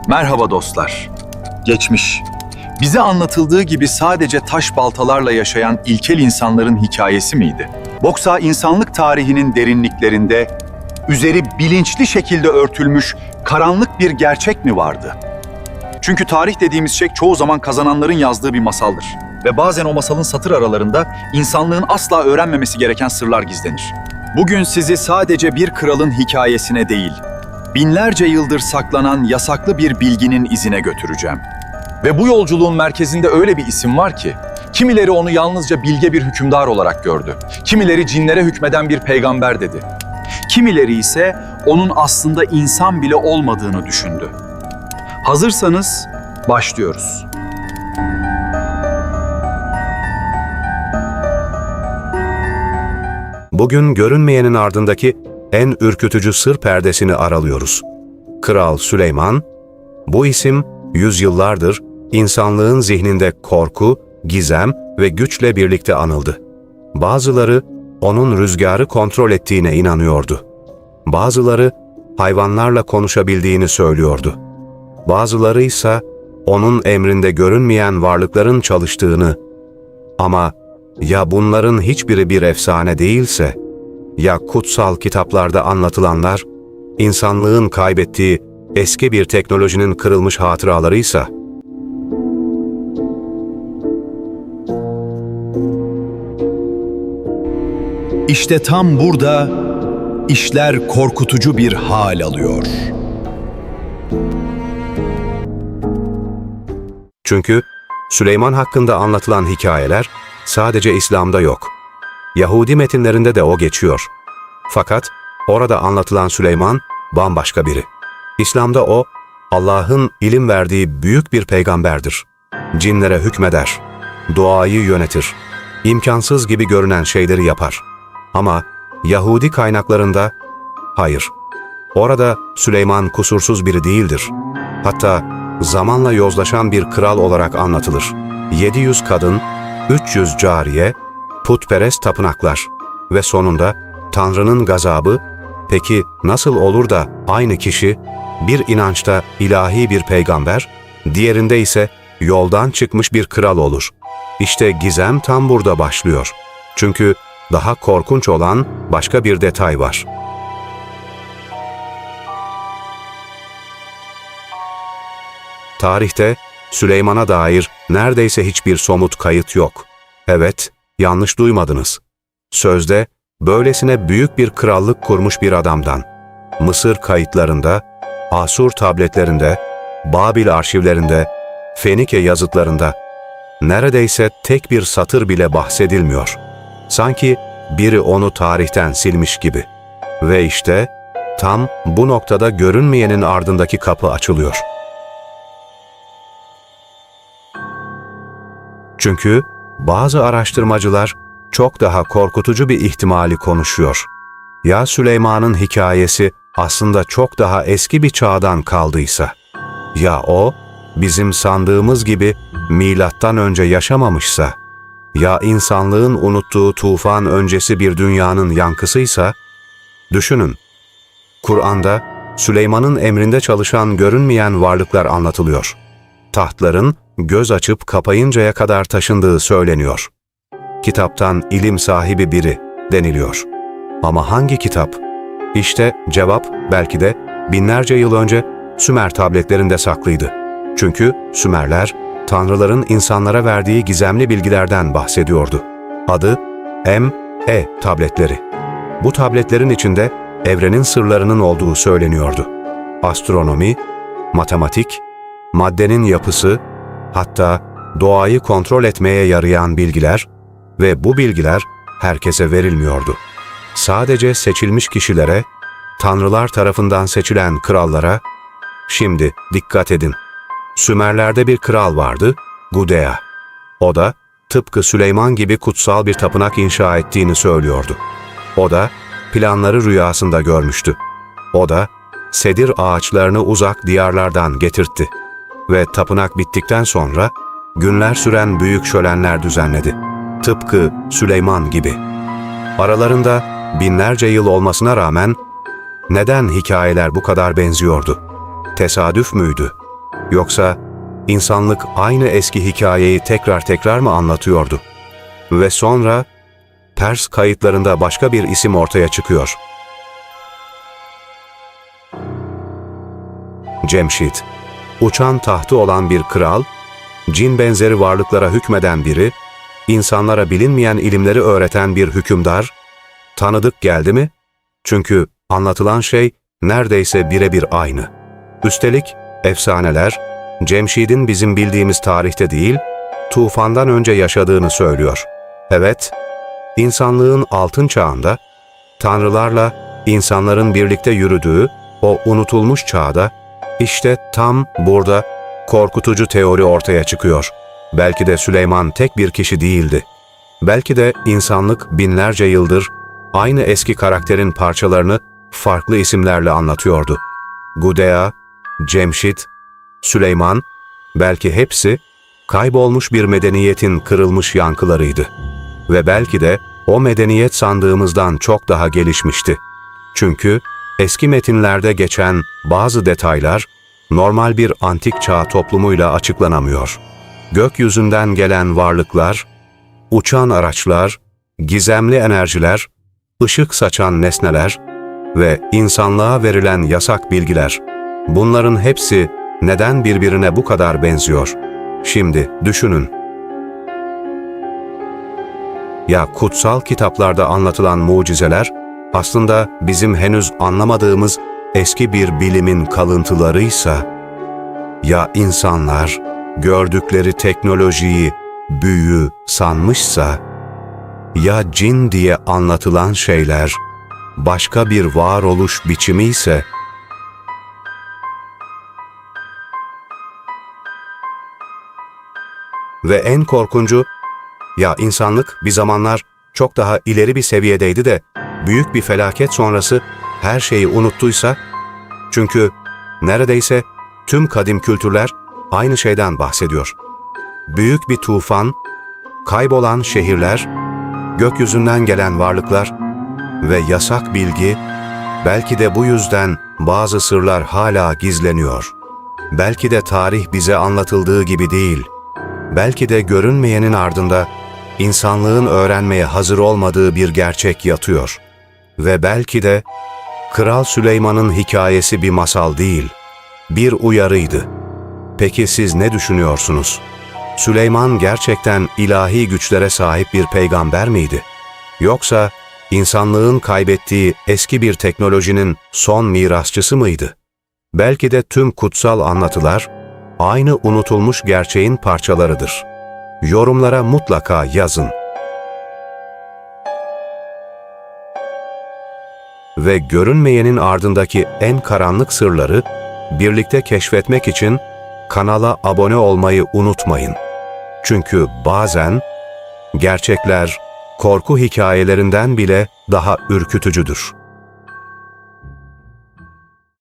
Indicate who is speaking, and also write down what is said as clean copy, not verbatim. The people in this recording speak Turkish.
Speaker 1: Merhaba dostlar. Geçmiş, bize anlatıldığı gibi sadece taş baltalarla yaşayan ilkel insanların hikayesi miydi? Yoksa insanlık tarihinin derinliklerinde, üzeri bilinçli şekilde örtülmüş karanlık bir gerçek mi vardı? Çünkü tarih dediğimiz şey çoğu zaman kazananların yazdığı bir masaldır. Ve bazen o masalın satır aralarında insanlığın asla öğrenmemesi gereken sırlar gizlenir. Bugün sizi sadece bir kralın hikayesine değil, binlerce yıldır saklanan yasaklı bir bilginin izine götüreceğim. Ve bu yolculuğun merkezinde öyle bir isim var ki, kimileri onu yalnızca bilge bir hükümdar olarak gördü. Kimileri cinlere hükmeden bir peygamber dedi. Kimileri ise onun aslında insan bile olmadığını düşündü. Hazırsanız başlıyoruz.
Speaker 2: Bugün görünmeyenin ardındaki en ürkütücü sır perdesini aralıyoruz. Kral Süleyman, bu isim yüzyıllardır insanlığın zihninde korku, gizem ve güçle birlikte anıldı. Bazıları onun rüzgarı kontrol ettiğine inanıyordu. Bazıları hayvanlarla konuşabildiğini söylüyordu. Bazıları ise onun emrinde görünmeyen varlıkların çalıştığını, ama ya bunların hiçbiri bir efsane değilse, ya kutsal kitaplarda anlatılanlar, insanlığın kaybettiği eski bir teknolojinin kırılmış hatıralarıysa?
Speaker 1: İşte tam burada işler korkutucu bir hal alıyor.
Speaker 2: Çünkü Süleyman hakkında anlatılan hikayeler sadece İslam'da yok. Yahudi metinlerinde de o geçiyor. Fakat orada anlatılan Süleyman bambaşka biri. İslam'da o, Allah'ın ilim verdiği büyük bir peygamberdir. Cinlere hükmeder, doğayı yönetir, imkansız gibi görünen şeyleri yapar. Ama Yahudi kaynaklarında hayır. Orada Süleyman kusursuz biri değildir. Hatta zamanla yozlaşan bir kral olarak anlatılır. 700 kadın, 300 cariye, putperest tapınaklar ve sonunda Tanrı'nın gazabı. Peki nasıl olur da aynı kişi bir inançta ilahi bir peygamber, diğerinde ise yoldan çıkmış bir kral olur? İşte gizem tam burada başlıyor. Çünkü daha korkunç olan başka bir detay var. Tarihte Süleyman'a dair neredeyse hiçbir somut kayıt yok. Evet, yanlış duymadınız. Sözde böylesine büyük bir krallık kurmuş bir adamdan, Mısır kayıtlarında, Asur tabletlerinde, Babil arşivlerinde, Fenike yazıtlarında neredeyse tek bir satır bile bahsedilmiyor. Sanki biri onu tarihten silmiş gibi. Ve işte tam bu noktada görünmeyenin ardındaki kapı açılıyor. Çünkü bazı araştırmacılar çok daha korkutucu bir ihtimali konuşuyor. Ya Süleyman'ın hikayesi aslında çok daha eski bir çağdan kaldıysa? Ya o, bizim sandığımız gibi milattan önce yaşamamışsa? Ya insanlığın unuttuğu tufan öncesi bir dünyanın yankısıysa? Düşünün, Kur'an'da Süleyman'ın emrinde çalışan görünmeyen varlıklar anlatılıyor. Tahtların göz açıp kapayıncaya kadar taşındığı söyleniyor. Kitaptan ilim sahibi biri deniliyor. Ama hangi kitap? İşte cevap belki de binlerce yıl önce Sümer tabletlerinde saklıydı. Çünkü Sümerler, tanrıların insanlara verdiği gizemli bilgilerden bahsediyordu. Adı M.E. tabletleri. Bu tabletlerin içinde evrenin sırlarının olduğu söyleniyordu. Astronomi, matematik, maddenin yapısı, hatta doğayı kontrol etmeye yarayan bilgiler ve bu bilgiler herkese verilmiyordu. Sadece seçilmiş kişilere, tanrılar tarafından seçilen krallara. Şimdi dikkat edin. Sümerler'de bir kral vardı, Gudea. O da tıpkı Süleyman gibi kutsal bir tapınak inşa ettiğini söylüyordu. O da planları rüyasında görmüştü. O da sedir ağaçlarını uzak diyarlardan getirtti. Ve tapınak bittikten sonra günler süren büyük şölenler düzenledi. Tıpkı Süleyman gibi. Aralarında binlerce yıl olmasına rağmen neden hikayeler bu kadar benziyordu? Tesadüf müydü? Yoksa insanlık aynı eski hikayeyi tekrar tekrar mı anlatıyordu? Ve sonra Pers kayıtlarında başka bir isim ortaya çıkıyor. Cemşit, uçan tahtı olan bir kral, cin benzeri varlıklara hükmeden biri, insanlara bilinmeyen ilimleri öğreten bir hükümdar, tanıdık geldi mi? Çünkü anlatılan şey neredeyse birebir aynı. Üstelik efsaneler, Cemşid'in bizim bildiğimiz tarihte değil, tufandan önce yaşadığını söylüyor. Evet, insanlığın altın çağında, tanrılarla insanların birlikte yürüdüğü o unutulmuş çağda, işte tam burada korkutucu teori ortaya çıkıyor. Belki de Süleyman tek bir kişi değildi. Belki de insanlık binlerce yıldır aynı eski karakterin parçalarını farklı isimlerle anlatıyordu. Gudea, Cemşit, Süleyman, belki hepsi kaybolmuş bir medeniyetin kırılmış yankılarıydı. Ve belki de o medeniyet sandığımızdan çok daha gelişmişti. Çünkü eski metinlerde geçen bazı detaylar normal bir antik çağ toplumuyla açıklanamıyor. Gökyüzünden gelen varlıklar, uçan araçlar, gizemli enerjiler, ışık saçan nesneler ve insanlığa verilen yasak bilgiler. Bunların hepsi neden birbirine bu kadar benziyor? Şimdi düşünün. Ya kutsal kitaplarda anlatılan mucizeler aslında bizim henüz anlamadığımız eski bir bilimin kalıntılarıysa, ya insanlar gördükleri teknolojiyi büyü sanmışsa, ya cin diye anlatılan şeyler başka bir varoluş biçimi ise, ve en korkuncu, ya insanlık bir zamanlar çok daha ileri bir seviyedeydi de büyük bir felaket sonrası her şeyi unuttuysa, çünkü neredeyse tüm kadim kültürler aynı şeyden bahsediyor. Büyük bir tufan, kaybolan şehirler, gökyüzünden gelen varlıklar ve yasak bilgi, belki de bu yüzden bazı sırlar hala gizleniyor. Belki de tarih bize anlatıldığı gibi değil. Belki de görünmeyenin ardında insanlığın öğrenmeye hazır olmadığı bir gerçek yatıyor. Ve belki de Kral Süleyman'ın hikayesi bir masal değil, bir uyarıydı. Peki siz ne düşünüyorsunuz? Süleyman gerçekten ilahi güçlere sahip bir peygamber miydi? Yoksa insanlığın kaybettiği eski bir teknolojinin son mirasçısı mıydı? Belki de tüm kutsal anlatılar aynı unutulmuş gerçeğin parçalarıdır. Yorumlara mutlaka yazın. Ve görünmeyenin ardındaki en karanlık sırları birlikte keşfetmek için kanala abone olmayı unutmayın. Çünkü bazen gerçekler korku hikayelerinden bile daha ürkütücüdür.